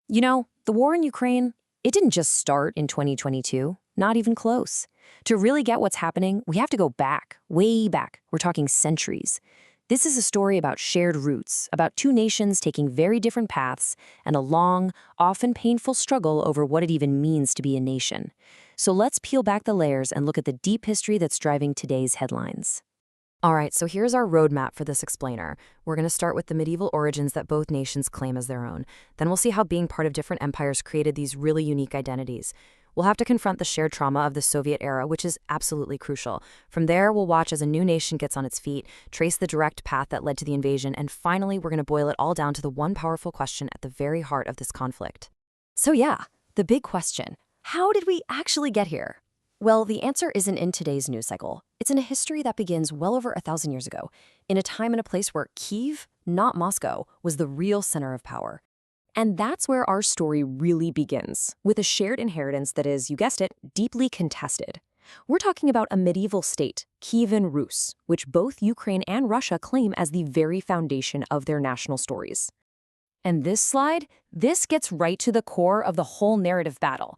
You know, the war in Ukraine, it didn't just start in 2022, not even close. To really get what's happening, we have to go back, way back. We're talking centuries. This is a story about shared roots, about two nations taking very different paths, and a long, often painful struggle over what it even means to be a nation. So let's peel back the layers and look at the deep history that's driving today's headlines. All right, so here's our roadmap for this explainer. We're going to start with the medieval origins that both nations claim as their own. Then we'll see how being part of different empires created these really unique identities. We'll have to confront the shared trauma of the Soviet era, which is absolutely crucial. From there, we'll watch as a new nation gets on its feet, trace the direct path that led to the invasion, and finally, we're going to boil it all down to the one powerful question at the very heart of this conflict. So yeah, the big question. How did we actually get here? Well, the answer isn't in today's news cycle. It's in a history that begins well over 1,000 years ago, in a time and a place where Kyiv, not Moscow, was the real center of power. And that's where our story really begins, with a shared inheritance that is, you guessed it, deeply contested. We're talking about a medieval state, Kyivan Rus, which both Ukraine and Russia claim as the very foundation of their national stories. And this gets right to the core of the whole narrative battle.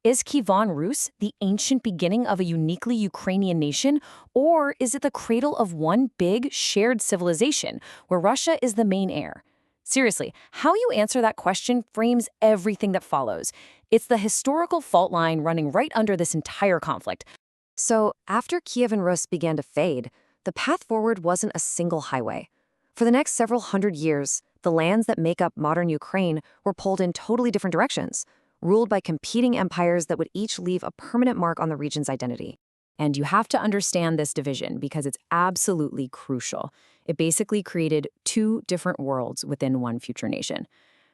Is Kyivan Rus the ancient beginning of a uniquely Ukrainian nation, or is it the cradle of one big, shared civilization, where Russia is the main heir? Seriously, how you answer that question frames everything that follows. It's the historical fault line running right under this entire conflict. So, after Kyivan Rus began to fade, the path forward wasn't a single highway. For the next several hundred years, the lands that make up modern Ukraine were pulled in totally different directions, ruled by competing empires that would each leave a permanent mark on the region's identity. And you have to understand this division because it's absolutely crucial. It basically created two different worlds within one future nation.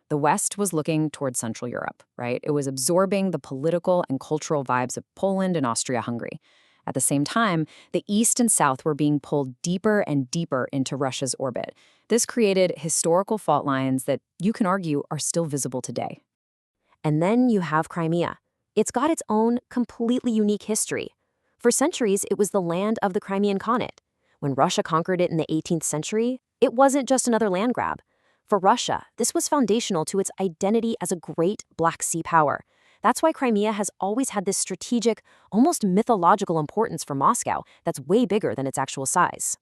The West was looking towards Central Europe, right? It was absorbing the political and cultural vibes of Poland and Austria-Hungary. At the same time, the East and South were being pulled deeper and deeper into Russia's orbit. This created historical fault lines that you can argue are still visible today. And then you have Crimea. It's got its own completely unique history. For centuries, it was the land of the Crimean Khanate. When Russia conquered it in the 18th century, it wasn't just another land grab. For Russia, this was foundational to its identity as a great Black Sea power. That's why Crimea has always had this strategic, almost mythological importance for Moscow that's way bigger than its actual size.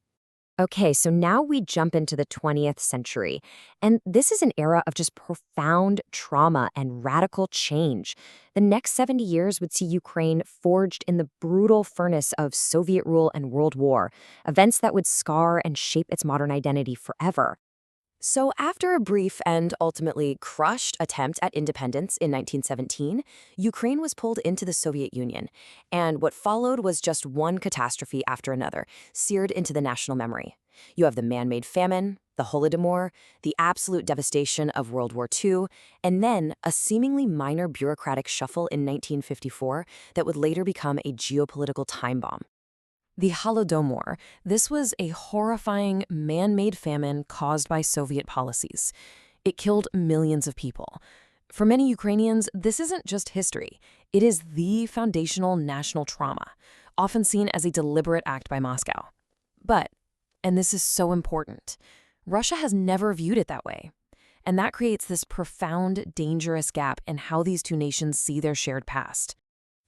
Okay, so now we jump into the 20th century, and this is an era of just profound trauma and radical change. The next 70 years would see Ukraine forged in the brutal furnace of Soviet rule and World War, events that would scar and shape its modern identity forever. So after a brief and ultimately crushed attempt at independence in 1917, Ukraine was pulled into the Soviet Union, and what followed was just one catastrophe after another, seared into the national memory. You have the man-made famine, the Holodomor, the absolute devastation of World War II, and then a seemingly minor bureaucratic shuffle in 1954 that would later become a geopolitical time bomb. The Holodomor. This was a horrifying man-made famine caused by Soviet policies. It killed millions of people. For many Ukrainians, this isn't just history. It is the foundational national trauma, often seen as a deliberate act by Moscow. But, and this is so important, Russia has never viewed it that way. And that creates this profound, dangerous gap in how these two nations see their shared past.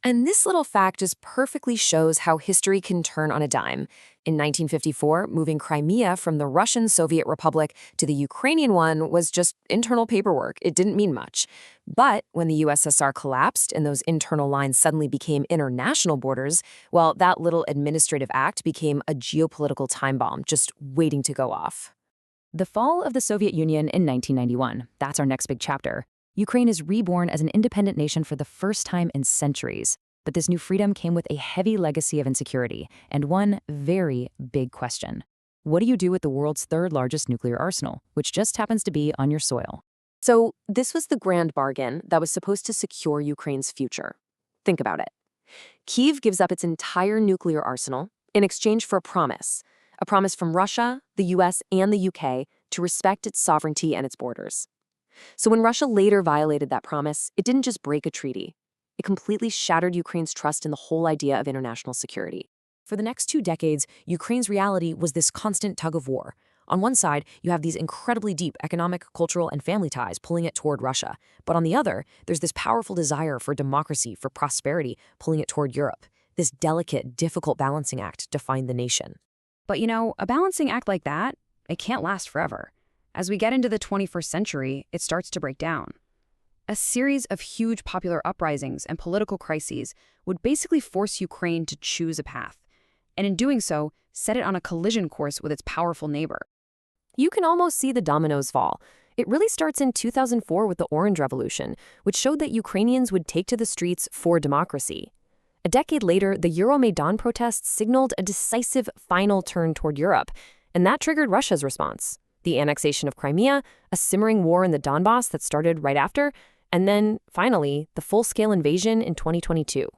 And this little fact just perfectly shows how history can turn on a dime. In 1954, moving Crimea from the Russian Soviet Republic to the Ukrainian one was just internal paperwork. It didn't mean much. But when the USSR collapsed and those internal lines suddenly became international borders, well, that little administrative act became a geopolitical time bomb just waiting to go off. The fall of the Soviet Union in 1991. That's our next big chapter. Ukraine is reborn as an independent nation for the first time in centuries. But this new freedom came with a heavy legacy of insecurity and one very big question. What do you do with the world's third largest nuclear arsenal, which just happens to be on your soil? So this was the grand bargain that was supposed to secure Ukraine's future. Think about it. Kyiv gives up its entire nuclear arsenal in exchange for a promise from Russia, the US, and the UK to respect its sovereignty and its borders. So when Russia later violated that promise, it didn't just break a treaty. It completely shattered Ukraine's trust in the whole idea of international security. For the next 2 decades, Ukraine's reality was this constant tug of war. On one side, you have these incredibly deep economic, cultural, and family ties pulling it toward Russia. But on the other, there's this powerful desire for democracy, for prosperity, pulling it toward Europe. This delicate, difficult balancing act defined the nation. But a balancing act like that, it can't last forever. As we get into the 21st century, it starts to break down. A series of huge popular uprisings and political crises would basically force Ukraine to choose a path, and in doing so, set it on a collision course with its powerful neighbor. You can almost see the dominoes fall. It really starts in 2004 with the Orange Revolution, which showed that Ukrainians would take to the streets for democracy. A decade later, the Euromaidan protests signaled a decisive final turn toward Europe, and that triggered Russia's response. The annexation of Crimea, a simmering war in the Donbas that started right after, and then, finally, the full-scale invasion in 2022.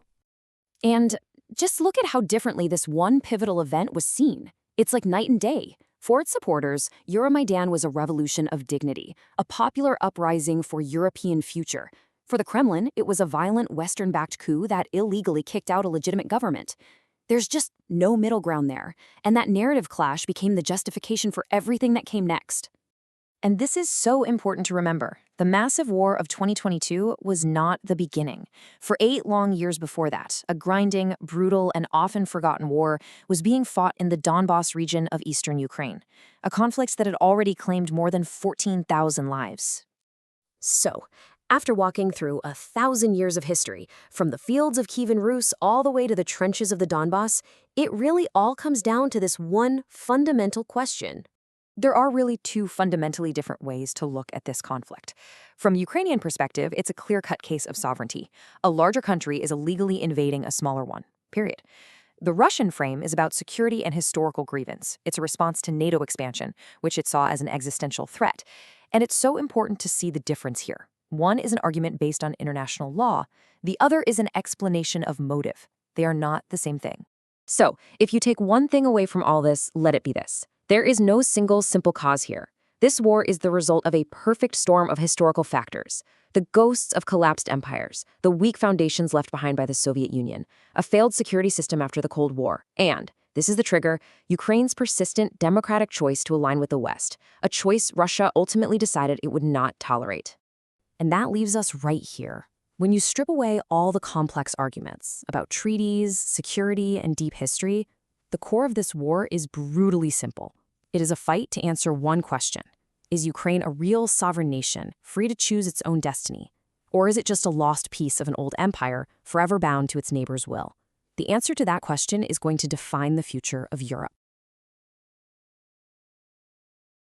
And just look at how differently this one pivotal event was seen. It's like night and day. For its supporters, Euromaidan was a revolution of dignity, a popular uprising for European future. For the Kremlin, it was a violent Western-backed coup that illegally kicked out a legitimate government. There's just no middle ground there, and that narrative clash became the justification for everything that came next. And this is so important to remember. The massive war of 2022 was not the beginning. For 8 long years before that, a grinding, brutal, and often forgotten war was being fought in the Donbas region of eastern Ukraine, a conflict that had already claimed more than 14,000 lives. So, after walking through 1,000 years of history, from the fields of Kyivan Rus all the way to the trenches of the Donbas, it really all comes down to this one fundamental question. There are really 2 fundamentally different ways to look at this conflict. From Ukrainian perspective, it's a clear-cut case of sovereignty. A larger country is illegally invading a smaller one, period. The Russian frame is about security and historical grievance. It's a response to NATO expansion, which it saw as an existential threat. And it's so important to see the difference here. One is an argument based on international law. The other is an explanation of motive. They are not the same thing. So, if you take one thing away from all this, let it be this. There is no single simple cause here. This war is the result of a perfect storm of historical factors. The ghosts of collapsed empires, the weak foundations left behind by the Soviet Union, a failed security system after the Cold War, and, this is the trigger, Ukraine's persistent democratic choice to align with the West, a choice Russia ultimately decided it would not tolerate. And that leaves us right here. When you strip away all the complex arguments about treaties, security, and deep history, the core of this war is brutally simple. It is a fight to answer one question. Is Ukraine a real sovereign nation, free to choose its own destiny? Or is it just a lost piece of an old empire, forever bound to its neighbor's will? The answer to that question is going to define the future of Europe.